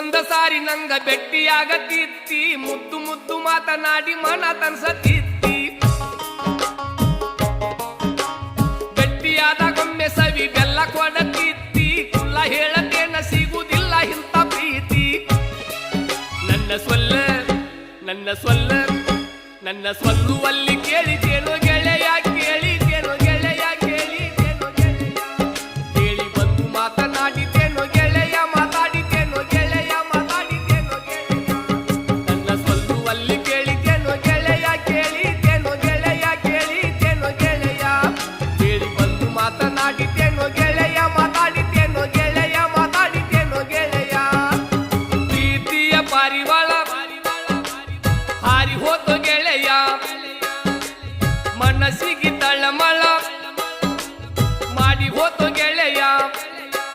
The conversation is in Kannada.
ಒಂದ ಸಾರಿ ನಂಗ ಭೆಟ್ಟಿಯಾಗತ್ತಿತ್ತಿ ಮುದ್ದು ಮುದ್ದು ಮಾತನಾಡಿ ಮನ ತನ್ಸತ್ತಿತ್ತಿ ಭೆಟ್ಟಿಯಾದಾಗೊಮ್ಮೆ ಸವಿ ಬೆಲ್ಲ ಕೊಡತಿತ್ತಿ ಕುಲ್ಲ ಹೇಳತೇನ ಸಿಗುವುದಿಲ್ಲ ಇಂಥ ಪ್ರೀತಿ ನನ್ನ ಸೊಲ್ಲುವಲ್ಲಿ ಕೇಳಿದೇನೋ